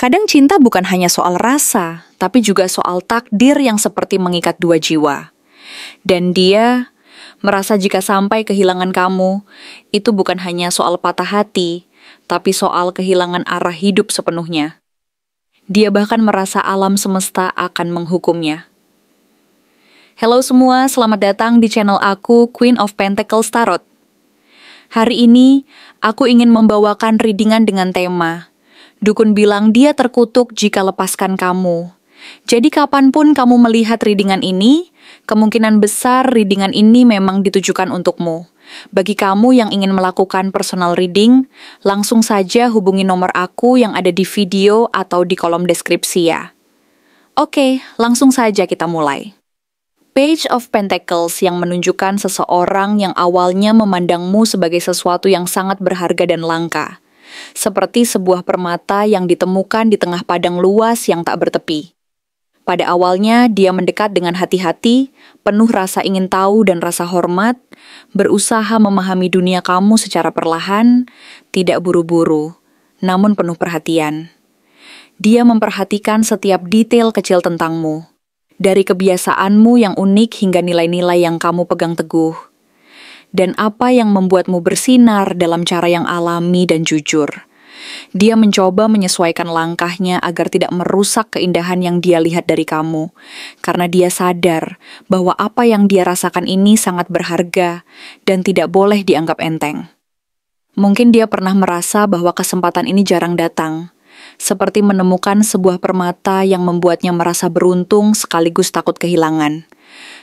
Kadang cinta bukan hanya soal rasa, tapi juga soal takdir yang seperti mengikat dua jiwa. Dan dia merasa jika sampai kehilangan kamu, itu bukan hanya soal patah hati, tapi soal kehilangan arah hidup sepenuhnya. Dia bahkan merasa alam semesta akan menghukumnya. Halo semua, selamat datang di channel aku, Queen of Pentacles Tarot. Hari ini, aku ingin membawakan readingan dengan tema Dukun bilang dia terkutuk jika lepaskan kamu. Jadi kapanpun kamu melihat readingan ini, kemungkinan besar readingan ini memang ditujukan untukmu. Bagi kamu yang ingin melakukan personal reading, langsung saja hubungi nomor aku yang ada di video atau di kolom deskripsi ya. Oke, langsung saja kita mulai. Page of Pentacles yang menunjukkan seseorang yang awalnya memandangmu sebagai sesuatu yang sangat berharga dan langka. Seperti sebuah permata yang ditemukan di tengah padang luas yang tak bertepi. Pada awalnya, dia mendekat dengan hati-hati, penuh rasa ingin tahu dan rasa hormat, berusaha memahami dunia kamu secara perlahan, tidak buru-buru, namun penuh perhatian. Dia memperhatikan setiap detail kecil tentangmu, dari kebiasaanmu yang unik hingga nilai-nilai yang kamu pegang teguh. Dan apa yang membuatmu bersinar dalam cara yang alami dan jujur. Dia mencoba menyesuaikan langkahnya agar tidak merusak keindahan yang dia lihat dari kamu, karena dia sadar bahwa apa yang dia rasakan ini sangat berharga dan tidak boleh dianggap enteng. Mungkin dia pernah merasa bahwa kesempatan ini jarang datang, seperti menemukan sebuah permata yang membuatnya merasa beruntung sekaligus takut kehilangan,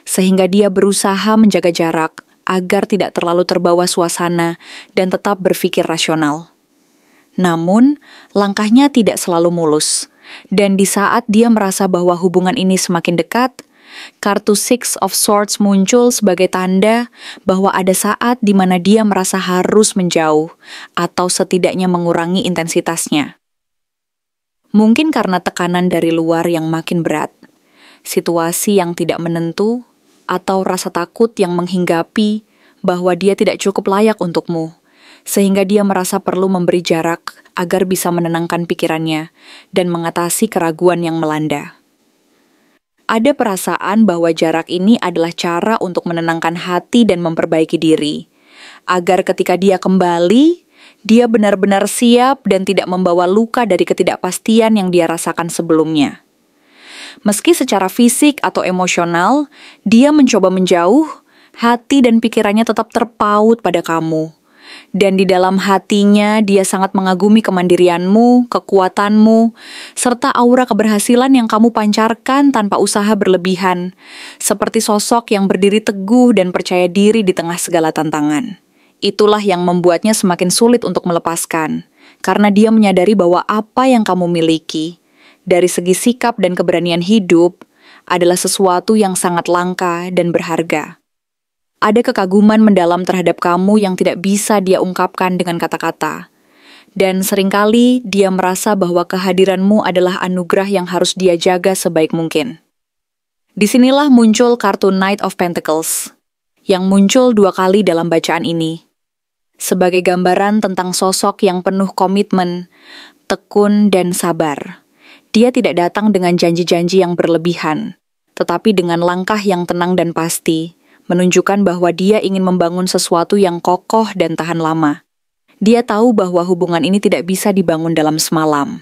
sehingga dia berusaha menjaga jarak, agar tidak terlalu terbawa suasana dan tetap berpikir rasional. Namun, langkahnya tidak selalu mulus, dan di saat dia merasa bahwa hubungan ini semakin dekat, kartu Six of Swords muncul sebagai tanda bahwa ada saat di mana dia merasa harus menjauh, atau setidaknya mengurangi intensitasnya. Mungkin karena tekanan dari luar yang makin berat, situasi yang tidak menentu, atau rasa takut yang menghinggapi bahwa dia tidak cukup layak untukmu, sehingga dia merasa perlu memberi jarak agar bisa menenangkan pikirannya dan mengatasi keraguan yang melanda. Ada perasaan bahwa jarak ini adalah cara untuk menenangkan hati dan memperbaiki diri, agar ketika dia kembali, dia benar-benar siap dan tidak membawa luka dari ketidakpastian yang dia rasakan sebelumnya. Meski secara fisik atau emosional, dia mencoba menjauh, hati dan pikirannya tetap terpaut pada kamu. Dan di dalam hatinya, dia sangat mengagumi kemandirianmu, kekuatanmu, serta aura keberhasilan yang kamu pancarkan tanpa usaha berlebihan, seperti sosok yang berdiri teguh dan percaya diri di tengah segala tantangan. Itulah yang membuatnya semakin sulit untuk melepaskan, karena dia menyadari bahwa apa yang kamu miliki, dari segi sikap dan keberanian hidup, adalah sesuatu yang sangat langka dan berharga. Ada kekaguman mendalam terhadap kamu yang tidak bisa dia ungkapkan dengan kata-kata. Dan seringkali dia merasa bahwa kehadiranmu adalah anugerah yang harus dia jaga sebaik mungkin. Disinilah muncul kartu Knight of Pentacles, yang muncul 2 kali dalam bacaan ini. Sebagai gambaran tentang sosok yang penuh komitmen, tekun, dan sabar. Dia tidak datang dengan janji-janji yang berlebihan, tetapi dengan langkah yang tenang dan pasti, menunjukkan bahwa dia ingin membangun sesuatu yang kokoh dan tahan lama. Dia tahu bahwa hubungan ini tidak bisa dibangun dalam semalam,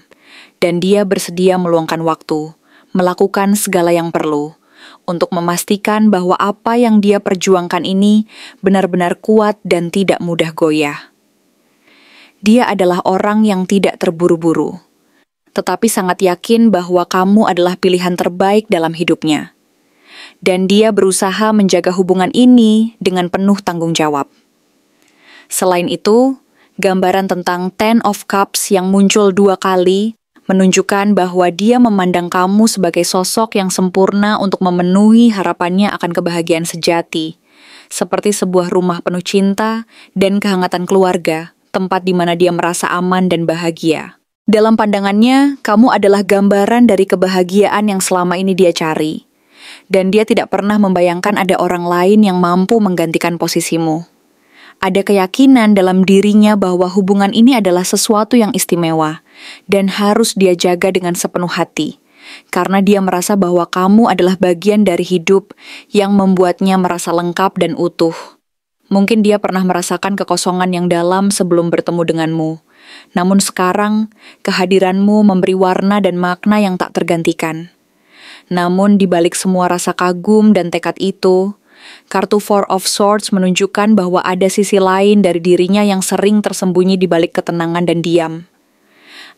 dan dia bersedia meluangkan waktu, melakukan segala yang perlu, untuk memastikan bahwa apa yang dia perjuangkan ini benar-benar kuat dan tidak mudah goyah. Dia adalah orang yang tidak terburu-buru, tetapi sangat yakin bahwa kamu adalah pilihan terbaik dalam hidupnya. Dan dia berusaha menjaga hubungan ini dengan penuh tanggung jawab. Selain itu, gambaran tentang Ten of Cups yang muncul 2 kali menunjukkan bahwa dia memandang kamu sebagai sosok yang sempurna untuk memenuhi harapannya akan kebahagiaan sejati, seperti sebuah rumah penuh cinta dan kehangatan keluarga, tempat di mana dia merasa aman dan bahagia. Dalam pandangannya, kamu adalah gambaran dari kebahagiaan yang selama ini dia cari. Dan dia tidak pernah membayangkan ada orang lain yang mampu menggantikan posisimu. Ada keyakinan dalam dirinya bahwa hubungan ini adalah sesuatu yang istimewa dan harus dia jaga dengan sepenuh hati, karena dia merasa bahwa kamu adalah bagian dari hidup yang membuatnya merasa lengkap dan utuh. Mungkin dia pernah merasakan kekosongan yang dalam sebelum bertemu denganmu, namun sekarang kehadiranmu memberi warna dan makna yang tak tergantikan. Namun di balik semua rasa kagum dan tekad itu, kartu Four of Swords menunjukkan bahwa ada sisi lain dari dirinya yang sering tersembunyi di balik ketenangan dan diam.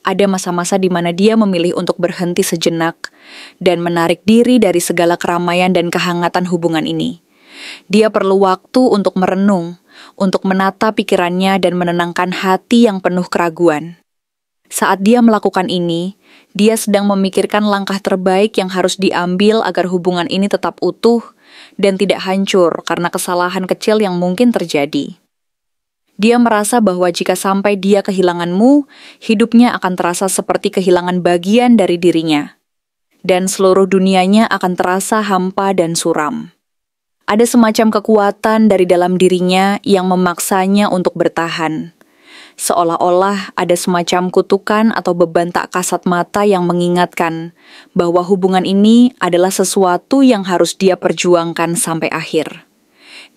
Ada masa-masa di mana dia memilih untuk berhenti sejenak dan menarik diri dari segala keramaian dan kehangatan hubungan ini. Dia perlu waktu untuk merenung, untuk menata pikirannya dan menenangkan hati yang penuh keraguan. Saat dia melakukan ini, dia sedang memikirkan langkah terbaik yang harus diambil agar hubungan ini tetap utuh dan tidak hancur karena kesalahan kecil yang mungkin terjadi. Dia merasa bahwa jika sampai dia kehilanganmu, hidupnya akan terasa seperti kehilangan bagian dari dirinya, dan seluruh dunianya akan terasa hampa dan suram. Ada semacam kekuatan dari dalam dirinya yang memaksanya untuk bertahan. Seolah-olah ada semacam kutukan atau beban tak kasat mata yang mengingatkan bahwa hubungan ini adalah sesuatu yang harus dia perjuangkan sampai akhir.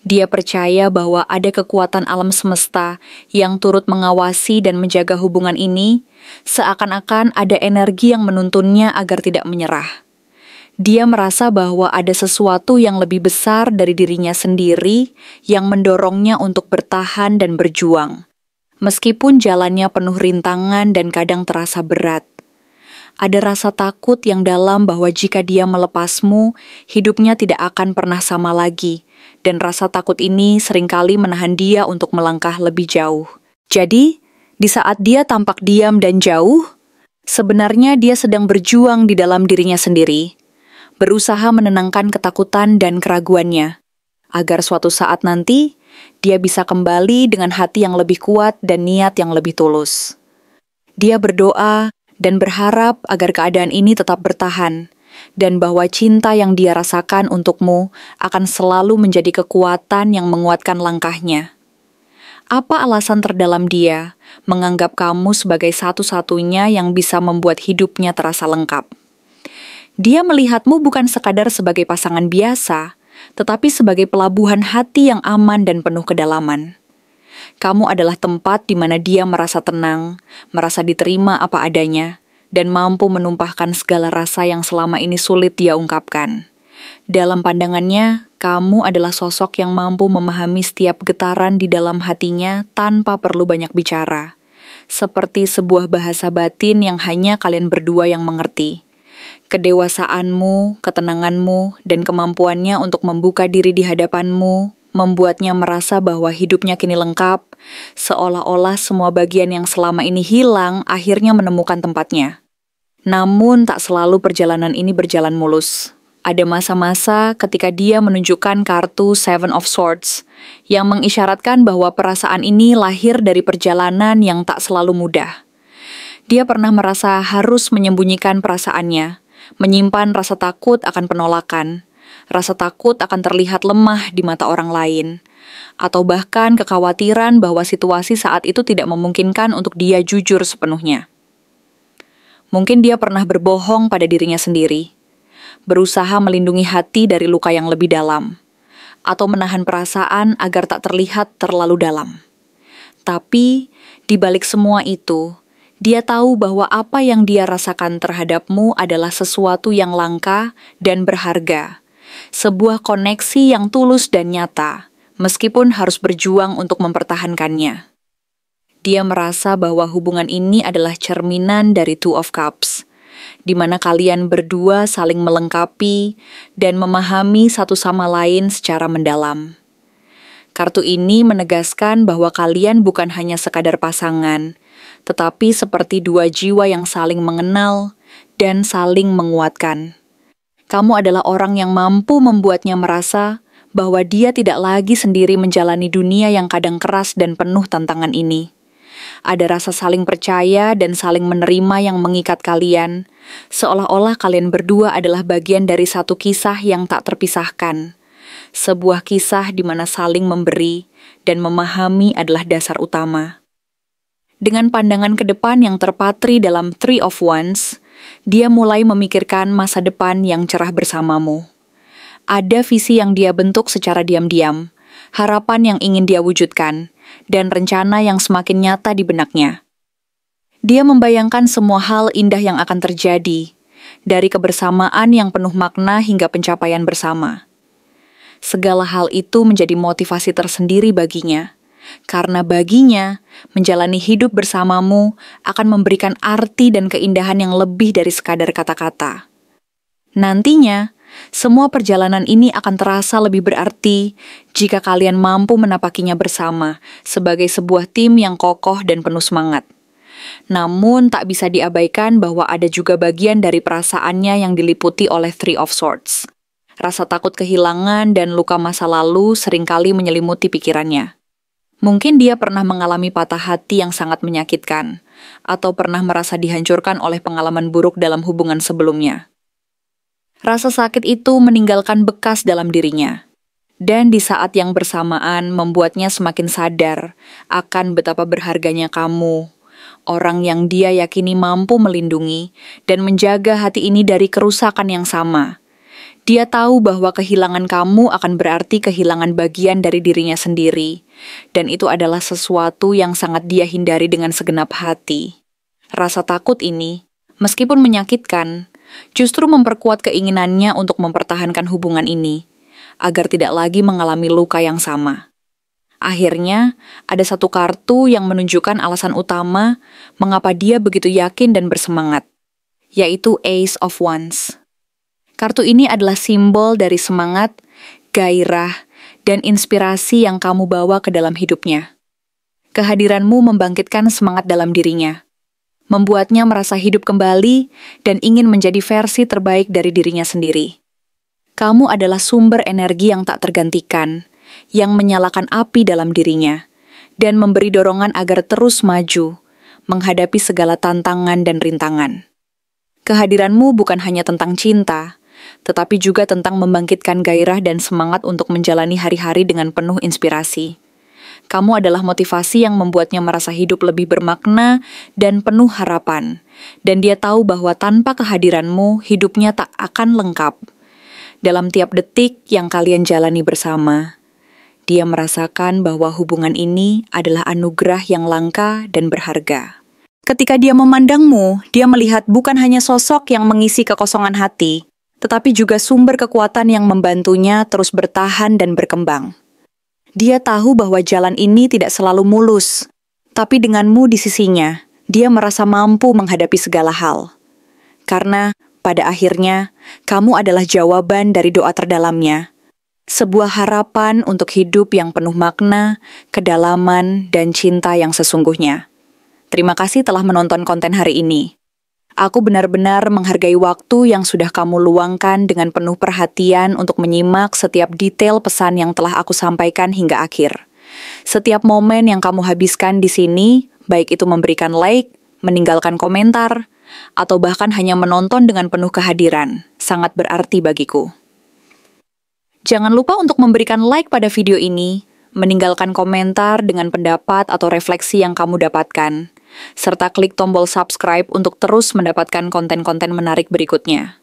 Dia percaya bahwa ada kekuatan alam semesta yang turut mengawasi dan menjaga hubungan ini, seakan-akan ada energi yang menuntunnya agar tidak menyerah. Dia merasa bahwa ada sesuatu yang lebih besar dari dirinya sendiri yang mendorongnya untuk bertahan dan berjuang. Meskipun jalannya penuh rintangan dan kadang terasa berat. Ada rasa takut yang dalam bahwa jika dia melepasmu, hidupnya tidak akan pernah sama lagi, dan rasa takut ini seringkali menahan dia untuk melangkah lebih jauh. Jadi, di saat dia tampak diam dan jauh, sebenarnya dia sedang berjuang di dalam dirinya sendiri, berusaha menenangkan ketakutan dan keraguannya, agar suatu saat nanti, dia bisa kembali dengan hati yang lebih kuat dan niat yang lebih tulus. Dia berdoa dan berharap agar keadaan ini tetap bertahan, dan bahwa cinta yang dia rasakan untukmu akan selalu menjadi kekuatan yang menguatkan langkahnya. Apa alasan terdalam dia menganggap kamu sebagai satu-satunya yang bisa membuat hidupnya terasa lengkap? Dia melihatmu bukan sekadar sebagai pasangan biasa, tetapi sebagai pelabuhan hati yang aman dan penuh kedalaman. Kamu adalah tempat di mana dia merasa tenang, merasa diterima apa adanya, dan mampu menumpahkan segala rasa yang selama ini sulit dia ungkapkan. Dalam pandangannya, kamu adalah sosok yang mampu memahami setiap getaran di dalam hatinya tanpa perlu banyak bicara, seperti sebuah bahasa batin yang hanya kalian berdua yang mengerti. Kedewasaanmu, ketenanganmu, dan kemampuannya untuk membuka diri di hadapanmu membuatnya merasa bahwa hidupnya kini lengkap, seolah-olah semua bagian yang selama ini hilang akhirnya menemukan tempatnya. Namun tak selalu perjalanan ini berjalan mulus. Ada masa-masa ketika dia menunjukkan kartu Seven of Swords yang mengisyaratkan bahwa perasaan ini lahir dari perjalanan yang tak selalu mudah. Dia pernah merasa harus menyembunyikan perasaannya, menyimpan rasa takut akan penolakan, rasa takut akan terlihat lemah di mata orang lain, atau bahkan kekhawatiran bahwa situasi saat itu tidak memungkinkan untuk dia jujur sepenuhnya. Mungkin dia pernah berbohong pada dirinya sendiri, berusaha melindungi hati dari luka yang lebih dalam, atau menahan perasaan agar tak terlihat terlalu dalam. Tapi, di balik semua itu, dia tahu bahwa apa yang dia rasakan terhadapmu adalah sesuatu yang langka dan berharga. Sebuah koneksi yang tulus dan nyata, meskipun harus berjuang untuk mempertahankannya. Dia merasa bahwa hubungan ini adalah cerminan dari Two of Cups, di mana kalian berdua saling melengkapi dan memahami satu sama lain secara mendalam. Kartu ini menegaskan bahwa kalian bukan hanya sekadar pasangan, tetapi seperti dua jiwa yang saling mengenal dan saling menguatkan. Kamu adalah orang yang mampu membuatnya merasa bahwa dia tidak lagi sendiri menjalani dunia yang kadang keras dan penuh tantangan ini. Ada rasa saling percaya dan saling menerima yang mengikat kalian, seolah-olah kalian berdua adalah bagian dari satu kisah yang tak terpisahkan, Sebuah kisah di mana saling memberi dan memahami adalah dasar utama. Dengan pandangan ke depan yang terpatri dalam Three of Wands, dia mulai memikirkan masa depan yang cerah bersamamu. Ada visi yang dia bentuk secara diam-diam, harapan yang ingin dia wujudkan, dan rencana yang semakin nyata di benaknya. Dia membayangkan semua hal indah yang akan terjadi, dari kebersamaan yang penuh makna hingga pencapaian bersama. Segala hal itu menjadi motivasi tersendiri baginya, karena baginya menjalani hidup bersamamu akan memberikan arti dan keindahan yang lebih dari sekadar kata-kata. Nantinya, semua perjalanan ini akan terasa lebih berarti jika kalian mampu menapakinya bersama sebagai sebuah tim yang kokoh dan penuh semangat. Namun tak bisa diabaikan bahwa ada juga bagian dari perasaannya yang diliputi oleh Three of Swords. Rasa takut kehilangan dan luka masa lalu seringkali menyelimuti pikirannya. Mungkin dia pernah mengalami patah hati yang sangat menyakitkan, atau pernah merasa dihancurkan oleh pengalaman buruk dalam hubungan sebelumnya. Rasa sakit itu meninggalkan bekas dalam dirinya, dan di saat yang bersamaan membuatnya semakin sadar akan betapa berharganya kamu, orang yang dia yakini mampu melindungi dan menjaga hati ini dari kerusakan yang sama. Dia tahu bahwa kehilangan kamu akan berarti kehilangan bagian dari dirinya sendiri, dan itu adalah sesuatu yang sangat dia hindari dengan segenap hati. Rasa takut ini, meskipun menyakitkan, justru memperkuat keinginannya untuk mempertahankan hubungan ini, agar tidak lagi mengalami luka yang sama. Akhirnya, ada satu kartu yang menunjukkan alasan utama mengapa dia begitu yakin dan bersemangat, yaitu Ace of Wands. Kartu ini adalah simbol dari semangat, gairah, dan inspirasi yang kamu bawa ke dalam hidupnya. Kehadiranmu membangkitkan semangat dalam dirinya, membuatnya merasa hidup kembali dan ingin menjadi versi terbaik dari dirinya sendiri. Kamu adalah sumber energi yang tak tergantikan, yang menyalakan api dalam dirinya, dan memberi dorongan agar terus maju, menghadapi segala tantangan dan rintangan. Kehadiranmu bukan hanya tentang cinta, tetapi juga tentang membangkitkan gairah dan semangat untuk menjalani hari-hari dengan penuh inspirasi. Kamu adalah motivasi yang membuatnya merasa hidup lebih bermakna dan penuh harapan, dan dia tahu bahwa tanpa kehadiranmu, hidupnya tak akan lengkap. Dalam tiap detik yang kalian jalani bersama, dia merasakan bahwa hubungan ini adalah anugerah yang langka dan berharga. Ketika dia memandangmu, dia melihat bukan hanya sosok yang mengisi kekosongan hati, tetapi juga sumber kekuatan yang membantunya terus bertahan dan berkembang. Dia tahu bahwa jalan ini tidak selalu mulus, tapi denganmu di sisinya, dia merasa mampu menghadapi segala hal. Karena, pada akhirnya, kamu adalah jawaban dari doa terdalamnya. Sebuah harapan untuk hidup yang penuh makna, kedalaman, dan cinta yang sesungguhnya. Terima kasih telah menonton konten hari ini. Aku benar-benar menghargai waktu yang sudah kamu luangkan dengan penuh perhatian untuk menyimak setiap detail pesan yang telah aku sampaikan hingga akhir. Setiap momen yang kamu habiskan di sini, baik itu memberikan like, meninggalkan komentar, atau bahkan hanya menonton dengan penuh kehadiran, sangat berarti bagiku. Jangan lupa untuk memberikan like pada video ini, meninggalkan komentar dengan pendapat atau refleksi yang kamu dapatkan, serta klik tombol subscribe untuk terus mendapatkan konten-konten menarik berikutnya.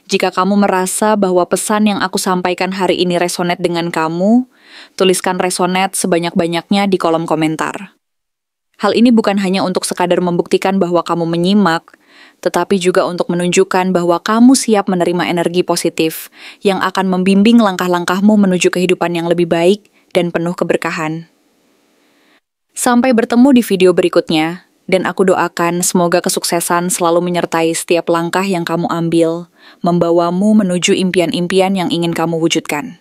Jika kamu merasa bahwa pesan yang aku sampaikan hari ini resonate dengan kamu, tuliskan resonate sebanyak-banyaknya di kolom komentar. Hal ini bukan hanya untuk sekadar membuktikan bahwa kamu menyimak, tetapi juga untuk menunjukkan bahwa kamu siap menerima energi positif yang akan membimbing langkah-langkahmu menuju kehidupan yang lebih baik dan penuh keberkahan. Sampai bertemu di video berikutnya, dan aku doakan semoga kesuksesan selalu menyertai setiap langkah yang kamu ambil, membawamu menuju impian-impian yang ingin kamu wujudkan.